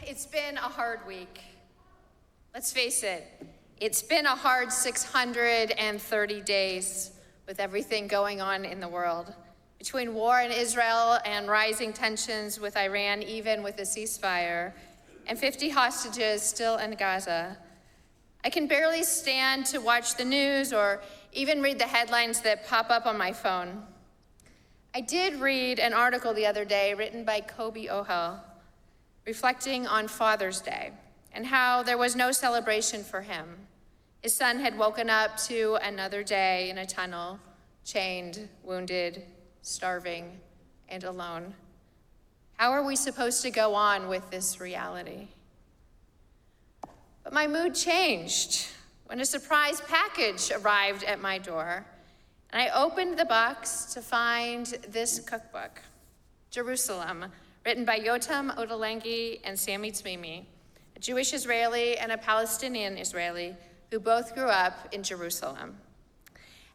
It's been a hard week. Let's face it, it's been a hard 630 days with everything going on in the world. Between war in Israel and rising tensions with Iran, even with a ceasefire, and 50 hostages still in Gaza. I can barely stand to watch the news or even read the headlines that pop up on my phone. I did read an article the other day written by Kobe Ohel, reflecting on Father's Day and how there was no celebration for him. His son had woken up to another day in a tunnel, chained, wounded, starving, and alone. How are we supposed to go on with this reality? But my mood changed when a surprise package arrived at my door, and I opened the box to find this cookbook, Jerusalem, written by Yotam, Ottolenghi, and Sami, a Jewish Israeli and a Palestinian Israeli who both grew up in Jerusalem.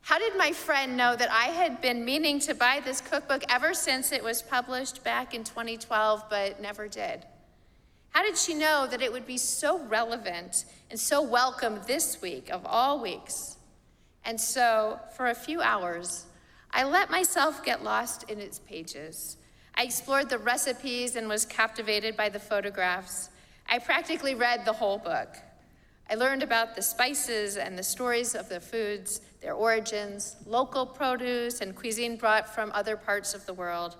How did my friend know that I had been meaning to buy this cookbook ever since it was published back in 2012, but never did? How did she know that it would be so relevant and so welcome this week of all weeks? And so, for a few hours, I let myself get lost in its pages. I explored the recipes and was captivated by the photographs. I practically read the whole book. I learned about the spices and the stories of the foods, their origins, local produce, and cuisine brought from other parts of the world,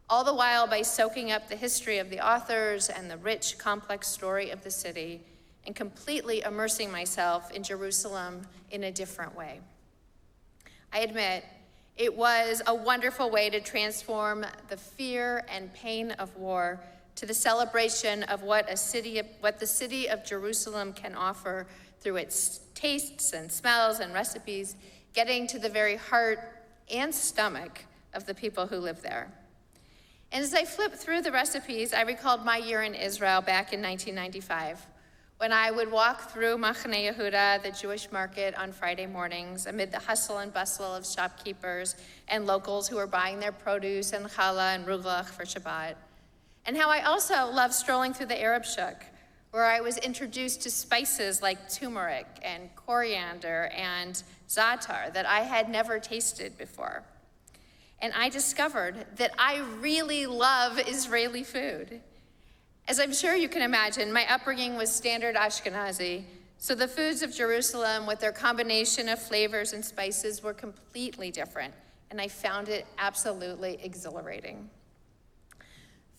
all the while by soaking up the history of the authors and the rich, complex story of the city, and completely immersing myself in Jerusalem in a different way. I admit, it was a wonderful way to transform the fear and pain of war to the celebration of what the city of Jerusalem can offer through its tastes and smells and recipes, getting to the very heart and stomach of the people who live there. And as I flipped through the recipes, I recalled my year in Israel back in 1995, when I would walk through Machane Yehuda, the Jewish market, on Friday mornings amid the hustle and bustle of shopkeepers and locals who were buying their produce and challah and ruglach for Shabbat. And how I also loved strolling through the Arab shuk, where I was introduced to spices like turmeric and coriander and za'atar that I had never tasted before. And I discovered that I really love Israeli food. As I'm sure you can imagine, my upbringing was standard Ashkenazi, so the foods of Jerusalem with their combination of flavors and spices were completely different, and I found it absolutely exhilarating.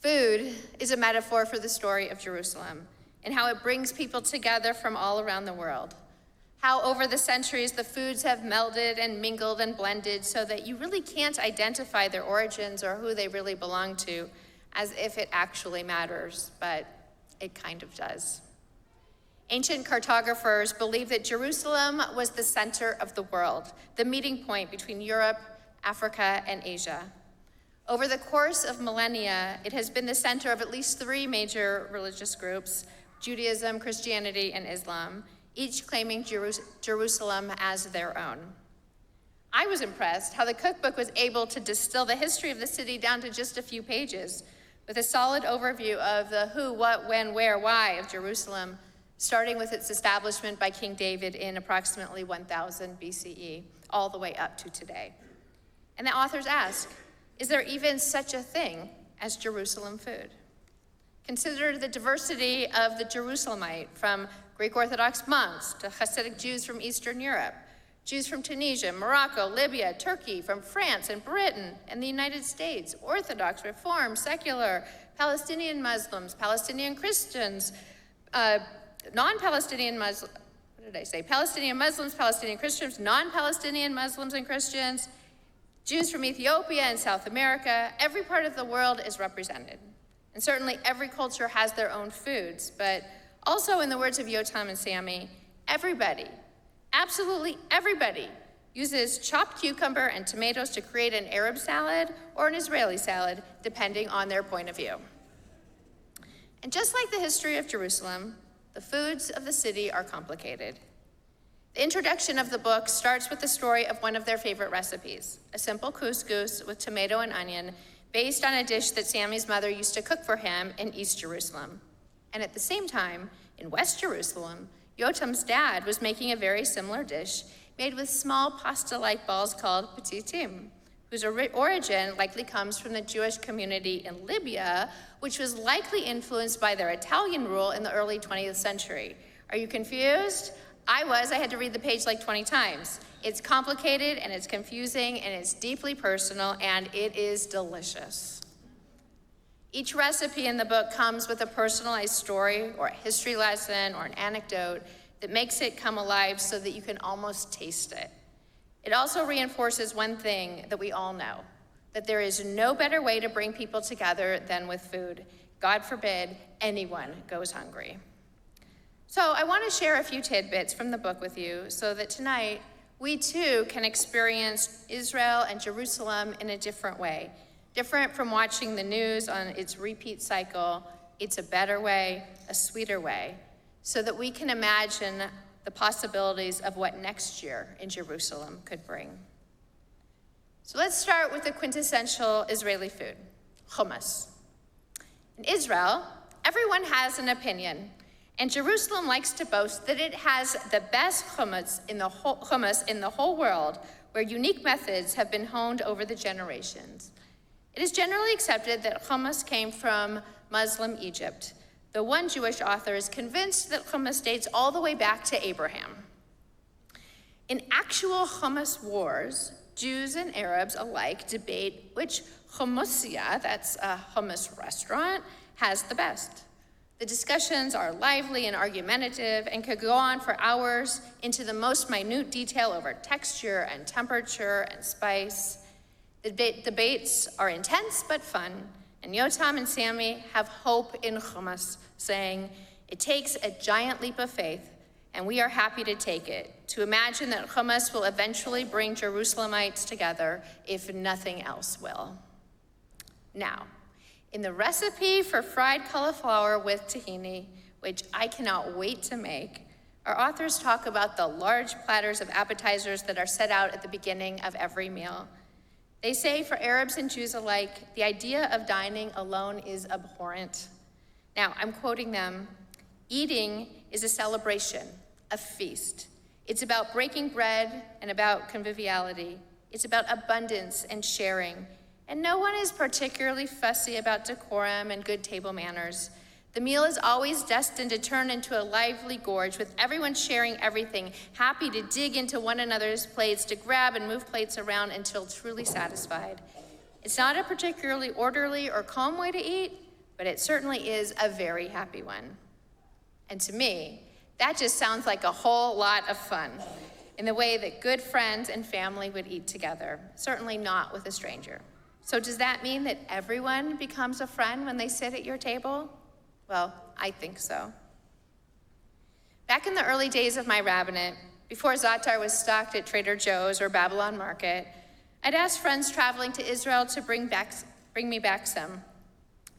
Food is a metaphor for the story of Jerusalem and how it brings people together from all around the world. How over the centuries the foods have melded and mingled and blended so that you really can't identify their origins or who they really belong to, as if it actually matters, but it kind of does. Ancient cartographers believed that Jerusalem was the center of the world, the meeting point between Europe, Africa, and Asia. Over the course of millennia, it has been the center of at least 3 major religious groups, Judaism, Christianity, and Islam, each claiming Jerusalem as their own. I was impressed how the cookbook was able to distill the history of the city down to just a few pages, with a solid overview of the who, what, when, where, why of Jerusalem, starting with its establishment by King David in approximately 1000 BCE, all the way up to today. And the authors ask, is there even such a thing as Jerusalem food? Consider the diversity of the Jerusalemite, from Greek Orthodox monks to Hasidic Jews from Eastern Europe, Jews from Tunisia, Morocco, Libya, Turkey, from France and Britain and the United States, Orthodox, Reform, secular, Palestinian Muslims, Palestinian Christians, non-Palestinian Muslims, Palestinian Muslims, Palestinian Christians, non-Palestinian Muslims and Christians, Jews from Ethiopia and South America. Every part of the world is represented. And certainly every culture has their own foods, but also, in the words of Yotam and Sami, everybody, absolutely everybody, uses chopped cucumber and tomatoes to create an Arab salad or an Israeli salad, depending on their point of view. And just like the history of Jerusalem, the foods of the city are complicated. The introduction of the book starts with the story of one of their favorite recipes, a simple couscous with tomato and onion, based on a dish that Sami's mother used to cook for him in East Jerusalem. And at the same time, in West Jerusalem, Yotam's dad was making a very similar dish made with small pasta-like balls called petitim, whose origin likely comes from the Jewish community in Libya, which was likely influenced by their Italian rule in the early 20th century. Are you confused? I had to read the page like 20 times. It's complicated and it's confusing and it's deeply personal and it is delicious. Each recipe in the book comes with a personalized story or a history lesson or an anecdote that makes it come alive so that you can almost taste it. It also reinforces one thing that we all know, that there is no better way to bring people together than with food. God forbid anyone goes hungry. So I want to share a few tidbits from the book with you so that tonight we too can experience Israel and Jerusalem in a different way, different from watching the news on its repeat cycle. It's a better way, a sweeter way, so that we can imagine the possibilities of what next year in Jerusalem could bring. So let's start with the quintessential Israeli food, hummus. In Israel, everyone has an opinion, and Jerusalem likes to boast that it has the best hummus in the whole world, where unique methods have been honed over the generations. It is generally accepted that hummus came from Muslim Egypt, though one Jewish author is convinced that hummus dates all the way back to Abraham. In actual hummus wars, Jews and Arabs alike debate which hummusia, that's a hummus restaurant, has the best. The discussions are lively and argumentative and could go on for hours into the most minute detail over texture and temperature and spice. The debates are intense but fun, and Yotam and Sami have hope in hummus, saying, "It takes a giant leap of faith, and we are happy to take it, to imagine that hummus will eventually bring Jerusalemites together, if nothing else will." Now, in the recipe for fried cauliflower with tahini, which I cannot wait to make, our authors talk about the large platters of appetizers that are set out at the beginning of every meal. They say for Arabs and Jews alike, the idea of dining alone is abhorrent. Now, I'm quoting them, "Eating is a celebration, a feast. It's about breaking bread and about conviviality. It's about abundance and sharing. And no one is particularly fussy about decorum and good table manners. The meal is always destined to turn into a lively gorge with everyone sharing everything, happy to dig into one another's plates, to grab and move plates around until truly satisfied. It's not a particularly orderly or calm way to eat, but it certainly is a very happy one." And to me, that just sounds like a whole lot of fun, in the way that good friends and family would eat together, certainly not with a stranger. So does that mean that everyone becomes a friend when they sit at your table? Well, I think so. Back in the early days of my rabbinate, before za'atar was stocked at Trader Joe's or Babylon Market, I'd ask friends traveling to Israel to bring me back some.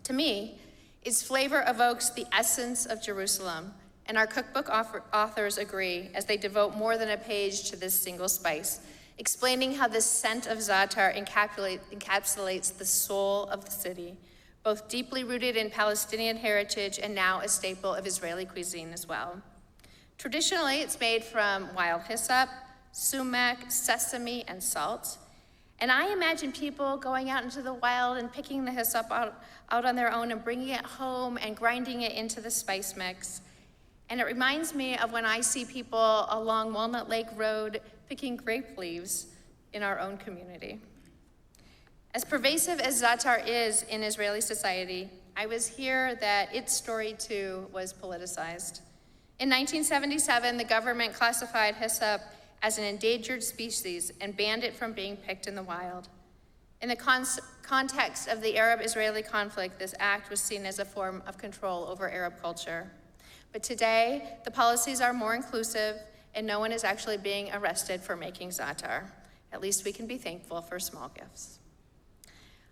To me, its flavor evokes the essence of Jerusalem, and our cookbook authors agree as they devote more than a page to this single spice, explaining how the scent of za'atar encapsulates the soul of the city, both deeply rooted in Palestinian heritage and now a staple of Israeli cuisine as well. Traditionally, it's made from wild hyssop, sumac, sesame, and salt. And I imagine people going out into the wild and picking the hyssop out on their own and bringing it home and grinding it into the spice mix. And it reminds me of when I see people along Walnut Lake Road picking grape leaves in our own community. As pervasive as za'atar is in Israeli society, I was here that its story too was politicized. In 1977, the government classified hyssop as an endangered species and banned it from being picked in the wild. In the context of the Arab-Israeli conflict, this act was seen as a form of control over Arab culture. But today, the policies are more inclusive and no one is actually being arrested for making za'atar. At least we can be thankful for small gifts.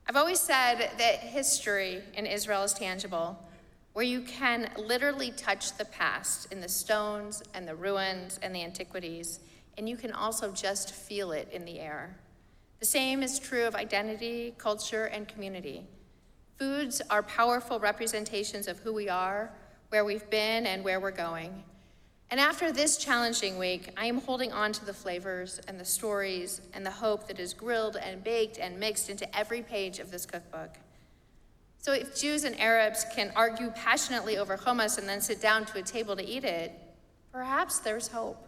I've always said that history in Israel is tangible, where you can literally touch the past in the stones and the ruins and the antiquities, and you can also just feel it in the air. The same is true of identity, culture, and community. Foods are powerful representations of who we are, where we've been and where we're going. And after this challenging week, I am holding on to the flavors and the stories and the hope that is grilled and baked and mixed into every page of this cookbook. So if Jews and Arabs can argue passionately over hummus and then sit down to a table to eat it, perhaps there's hope.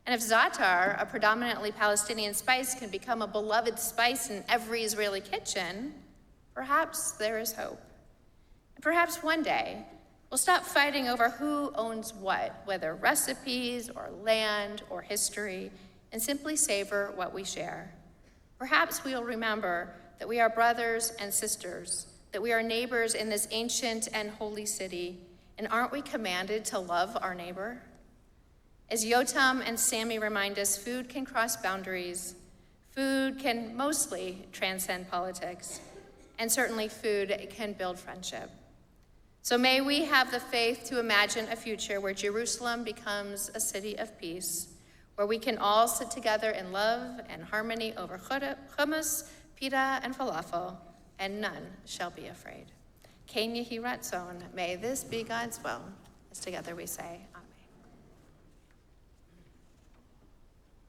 And if za'atar, a predominantly Palestinian spice, can become a beloved spice in every Israeli kitchen, perhaps there is hope. And perhaps one day, we'll stop fighting over who owns what, whether recipes or land or history, and simply savor what we share. Perhaps we'll remember that we are brothers and sisters, that we are neighbors in this ancient and holy city, and aren't we commanded to love our neighbor? As Yotam and Sami remind us, food can cross boundaries. Food can mostly transcend politics, and certainly food can build friendship. So may we have the faith to imagine a future where Jerusalem becomes a city of peace, where we can all sit together in love and harmony over hummus, pita, and falafel, and none shall be afraid. Ken Yehi Ratzon, may this be God's will, as together we say, Amen.